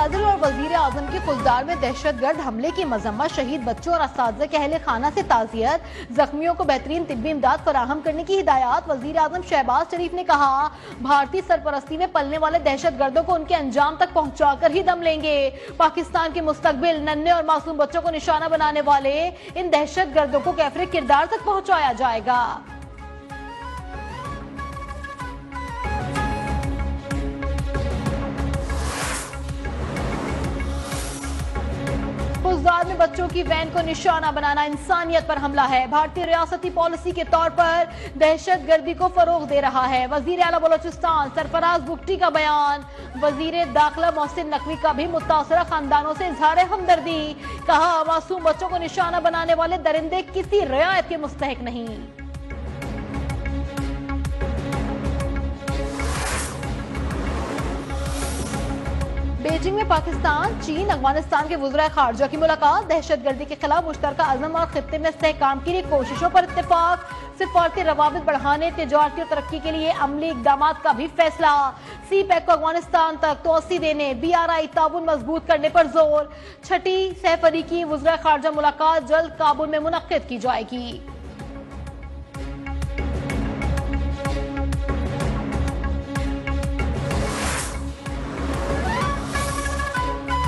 صدر اور وزیر اعظم کی خوددار میں دہشت گرد حملے کی مذمت، شہید بچوں اور اساتذہ کے اہل خانہ سے تعزیت، زخمیوں کو بہترین طبی امداد فراہم کرنے کی ہدایات۔ وزیر اعظم شہباز شریف نے کہا، بھارتی سرپرستی میں پلنے والے دہشت گردوں کو ان کے انجام تک پہنچا کر ہی دم لیں گے۔ پاکستان کے مستقبل، ننھے اور معصوم بچوں کو نشانہ بنانے والے ان دہشت گردوں کو کیفر کردار تک پہنچایا جائے گا۔ خزدار میں بچوں کی وین کو نشانہ بنانا انسانیت پر حملہ ہے۔ بھارتی ریاستی پالیسی کے طور پر دہشت گردی کو فروغ دے رہا ہے۔ وزیر اعلیٰ بلوچستان سرفراز بگٹی کا بیان۔ وزیر داخلہ محسن نقوی کا بھی متاثرہ خاندانوں سے اظہار ہمدردی۔ کہا، معصوم بچوں کو نشانہ بنانے والے درندے کسی رعایت کے مستحق نہیں۔ بیجنگ میں پاکستان، چین، افغانستان کے وزراء خارجہ کی ملاقات۔ دہشت گردی کے خلاف مشترکہ عزم اور خطے میں استحکام کے لیے کوششوں پر اتفاق۔ سفارتی روابط بڑھانے، تجارتی اور ترقی کے لیے عملی اقدامات کا بھی فیصلہ۔ سی پیک کو افغانستان تک توسیع دینے، بی آر آئی تعاون مضبوط کرنے پر زور۔ چھٹی سہ فریقی وزراء خارجہ ملاقات جلد کابل میں منعقد کی جائے گی۔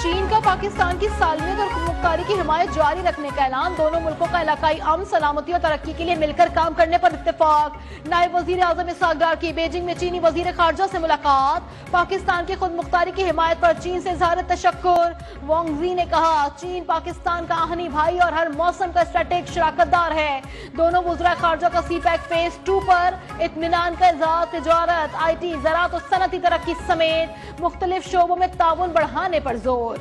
چین کا پاکستان کی سالمیت اور مختاری کی حمایت جاری رکھنے کا اعلان۔ دونوں ملکوں کا علاقائی امن، سلامتی اور ترقی کے لیے مل کر کام کرنے پر اتفاق۔ نائب وزیر اعظم اسحاق ڈار کی بیجنگ میں چینی وزیر خارجہ سے ملاقات۔ پاکستان کی خود مختاری کی حمایت پر چین سے اظہار تشکر۔ وانگ زی نے کہا، چین پاکستان کا آہنی بھائی اور ہر موسم کا اسٹریٹیجک شراکت دار ہے۔ دونوں وزراء خارجہ کا سی پیک فیز 2 پر اطمینان کا اظہار۔ تجارت، آئی ٹی، زراعت اور صنعتی ترقی سمیت مختلف شعبوں میں تعاون بڑھانے پر زور۔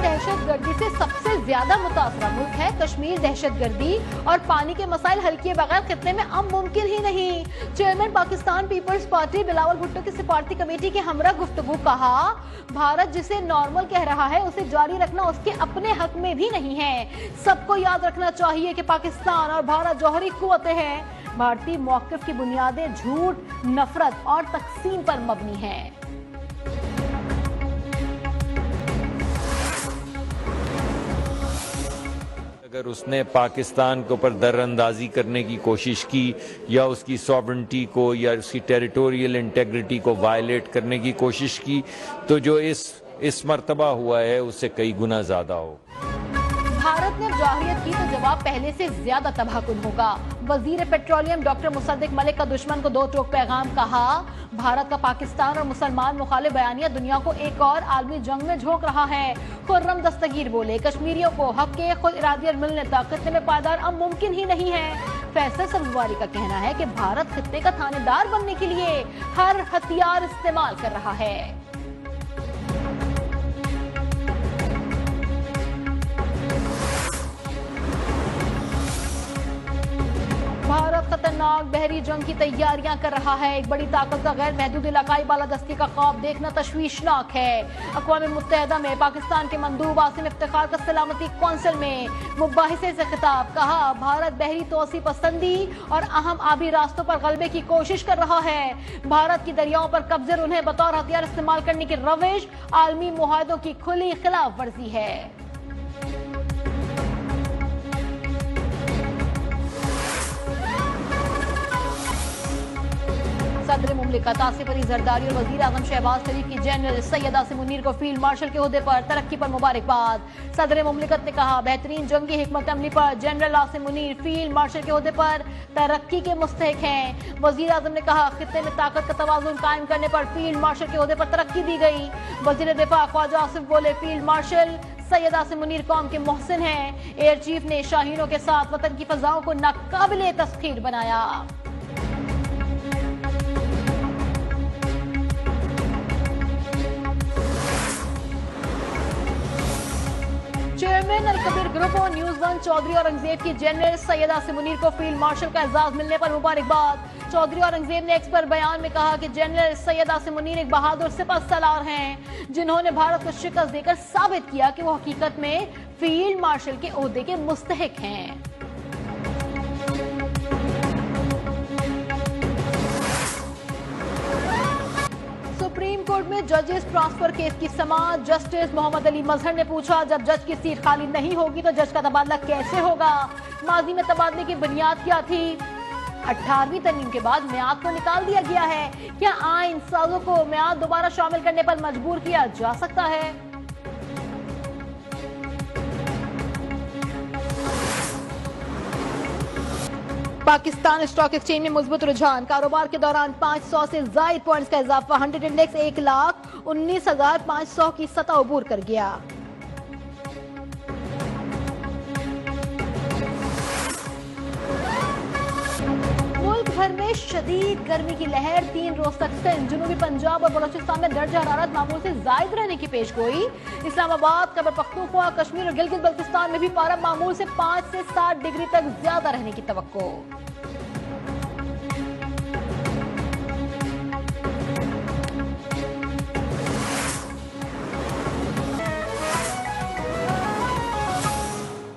دہشت گردی سے سب سے زیادہ متاثرہ ملک ہے کشمیر۔ دہشت گردی اور پانی کے مسائل حل کیے بغیر خطے میں امن ممکن ہی نہیں۔ چیئرمین پاکستان پیپلز پارٹی بلاول بھٹو کی سفارتی کمیٹی کے ہمراہ گفتگو۔ کہا، بھارت جسے نارمل کہہ رہا ہے اسے جاری رکھنا اس کے اپنے حق میں بھی نہیں ہے۔ سب کو یاد رکھنا چاہیے کہ پاکستان اور بھارت جوہری قوتیں ہیں۔ بھارتی موقف کی بنیادیں جھوٹ، نفرت اور تقسیم پر مبنی ہیں۔ اگر اس نے پاکستان کے اوپر در اندازی کرنے کی کوشش کی یا اس کی سوورنٹی کو یا اس کی ٹیریٹوریل انٹیگریٹی کو وائلیٹ کرنے کی کوشش کی تو جو اس مرتبہ ہوا ہے اس سے کئی گنا زیادہ ہو۔ بھارت نے جارحیت کی تو جواب پہلے سے زیادہ تباہ کن ہوگا۔ وزیر پیٹرولیم ڈاکٹر مصدق ملک کا دشمن کو 2 ٹوک پیغام۔ کہا، بھارت کا پاکستان اور مسلمان مخالف بیانیہ دنیا کو ایک اور عالمی جنگ میں جھونک رہا ہے۔ خرم دستگیر بولے، کشمیریوں کو حق کے خود ارادیت ملنے تک خطے میں پائیدار امن ممکن ہی نہیں ہے۔ فیصل سبزواری کا کہنا ہے کہ بھارت خطے کا تھانے دار بننے کے لیے ہر ہتھیار استعمال کر رہا ہے۔ بھارت خطرناک بحری جنگ کی تیاریاں کر رہا ہے۔ ایک بڑی طاقت کا غیر محدود علاقائی بالادستی کا خواب دیکھنا تشویشناک ہے۔ اقوام متحدہ میں پاکستان کے مندوب عاصم افتخار کا سلامتی کونسل میں مباحثے سے خطاب۔ کہا، بھارت بحری توسیع پسندی اور اہم آبی راستوں پر غلبے کی کوشش کر رہا ہے۔ بھارت کی دریاؤں پر قبضے اور انہیں بطور ہتھیار استعمال کرنے کی روش عالمی معاہدوں کی کھلی خلاف ورزی ہے۔ صدر مملکت آصف علی زرداری اور وزیر اعظم شہباز شریف کی جنرل سید عاصم منیر کو فیلڈ مارشل کے عہدے پر ترقی پر مبارکباد۔ صدر مملکت نے کہا، بہترین جنگی حکمت عملی پر general Asim Munir field marshal کے عہدے پر ترقی کے مستحق ہیں۔ وزیر اعظم نے کہا، خطے میں طاقت کا توازن قائم کرنے پر فیلڈ مارشل کے عہدے پر ترقی دی گئی۔ وزیر دفاع خواجہ آصف بولے، فیلڈ مارشل سید عاصم منیر قوم کے محسن ہیں۔ ایئر چیف نے شاہینوں کے ساتھ وطن کی فضاؤں کو ناقابل تسخیر بنایا۔ چیئرمین الکبیر گروپ اور نیوز ون چودھری اورنگزیب کی جنرل سید عاصم منیر کو فیلڈ مارشل کا اعزاز ملنے پر مبارکباد۔ چودھری اورنگزیب نے ایکس پر بیان میں کہا کہ جنرل سید عاصم منیر ایک بہادر سپہ سالار ہیں جنہوں نے بھارت کو شکست دے کر ثابت کیا کہ وہ حقیقت میں فیلڈ مارشل کے عہدے کے مستحق ہیں۔ کورٹ میں ججز ٹرانسفر کیس کی سماعت، جسٹس محمد علی مظہر نے پوچھا جب جج کی سیٹ خالی نہیں ہوگی تو جج کا تبادلہ کیسے ہوگا؟ ماضی میں تبادلے کی بنیاد کیا تھی؟ 18ویں ترمیم کے بعد میعاد کو نکال دیا گیا ہے، کیا آئین سازوں کو میعاد دوبارہ شامل کرنے پر مجبور کیا جا سکتا ہے؟ پاکستان اسٹاک ایکسچینج میں مثبت رجحان، کاروبار کے دوران 500 سے زائد پوائنٹس کا اضافہ، 100 انڈیکس 1,19,500 کی سطح عبور کر گیا۔ ملک بھر میں شدید گرمی کی لہر 3 روز تک سند، جنوبی پنجاب اور بلوچستان میں درجہ حرارت معمول سے زائد رہنے کی پیش گوئی۔ اسلام آباد، خیبر پختونخوا، کشمیر اور گلگت بلتستان میں بھی پارہ معمول سے 5 سے 7 ڈگری تک زیادہ رہنے کی توقع۔